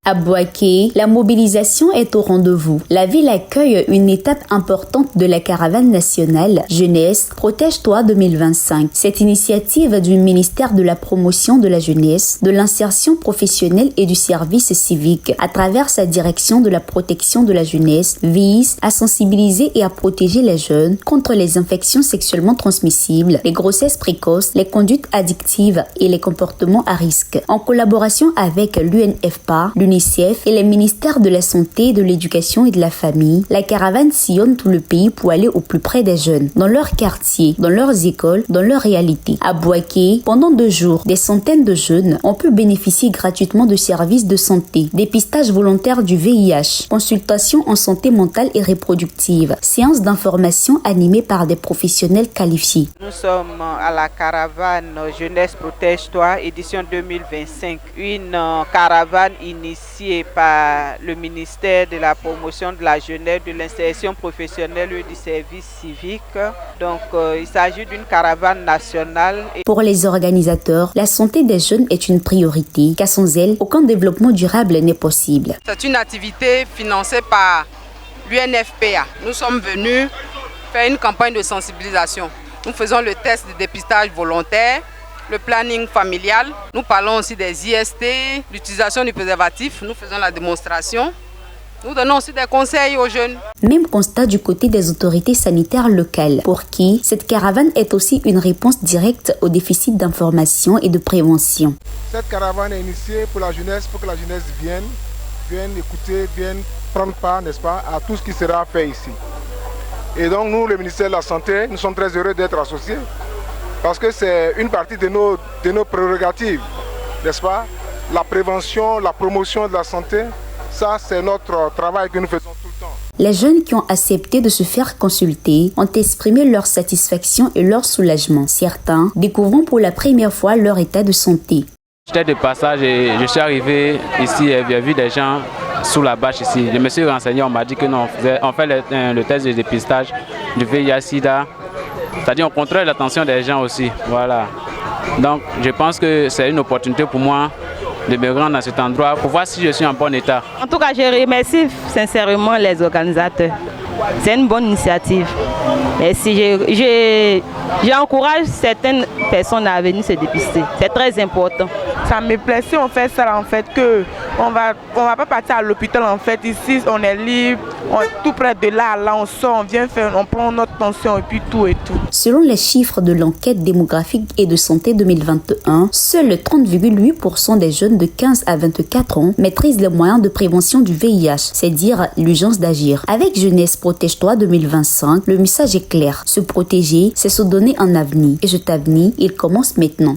À Bouaké, la mobilisation est au rendez-vous. La ville accueille une étape importante de la caravane nationale Jeunesse Protège-toi 2025. Cette initiative du ministère de la Promotion de la Jeunesse, de l'Insertion professionnelle et du service civique, à travers sa direction de la protection de la jeunesse, vise à sensibiliser et à protéger les jeunes contre les infections sexuellement transmissibles, les grossesses précoces, les conduites addictives et les comportements à risque. En collaboration avec l'UNFPA, l'UNICEF et les ministères de la Santé, de l'Éducation et de la Famille, la caravane sillonne tout le pays pour aller au plus près des jeunes, dans leurs quartiers, dans leurs écoles, dans leur réalité. À Bouaké, pendant 2 jours, des centaines de jeunes ont pu bénéficier gratuitement de services de santé, dépistage volontaire du VIH, consultation en santé mentale et reproductive, séances d'information animées par des professionnels qualifiés. Nous sommes à la caravane Jeunesse Protège-toi, édition 2025. Une caravane initiée par le ministère de la Promotion de la Jeunesse, de l'Insertion professionnelle et du service civique. Donc, il s'agit d'une caravane nationale. Pour les organisateurs, la santé des jeunes est une priorité, car sans elle, aucun développement durable n'est possible. C'est une activité financée par l'UNFPA. Nous sommes venus faire une campagne de sensibilisation. Nous faisons le test de dépistage volontaire, le planning familial. Nous parlons aussi des IST, l'utilisation du préservatif. Nous faisons la démonstration. Nous donnons aussi des conseils aux jeunes. Même constat du côté des autorités sanitaires locales, pour qui cette caravane est aussi une réponse directe au déficit d'information et de prévention. Cette caravane est initiée pour la jeunesse, pour que la jeunesse vienne écouter, vienne prendre part, n'est-ce pas, à tout ce qui sera fait ici. Et donc nous, le ministère de la Santé, nous sommes très heureux d'être associés. Parce que c'est une partie de nos prérogatives, n'est-ce pas? La prévention, la promotion de la santé, ça c'est notre travail que nous faisons tout le temps. Les jeunes qui ont accepté de se faire consulter ont exprimé leur satisfaction et leur soulagement. Certains découvrant pour la première fois leur état de santé. J'étais de passage et je suis arrivé ici et j'ai vu des gens sous la bâche ici. Je me suis renseigné, on m'a dit que non, on fait le test de dépistage du VIH-Sida. C'est-à-dire on contrôle l'attention des gens aussi. Voilà. Donc je pense que c'est une opportunité pour moi de me rendre à cet endroit pour voir si je suis en bon état. En tout cas, je remercie sincèrement les organisateurs. C'est une bonne initiative. Et si j'encourage certaines personnes à venir se dépister. C'est très important. Ça me plaît si on fait ça en fait, que on va pas partir à l'hôpital en fait. Ici on est libre, tout près de là on sort, on vient faire, on prend notre tension et puis tout et tout. Selon les chiffres de l'enquête démographique et de santé 2021, seuls 30,8% des jeunes de 15 à 24 ans maîtrisent les moyens de prévention du VIH, c'est dire l'urgence d'agir. Avec Jeunesse Protège-toi 2025, le message est clair. Se protéger, c'est se donner un avenir. Et cet avenir, il commence maintenant.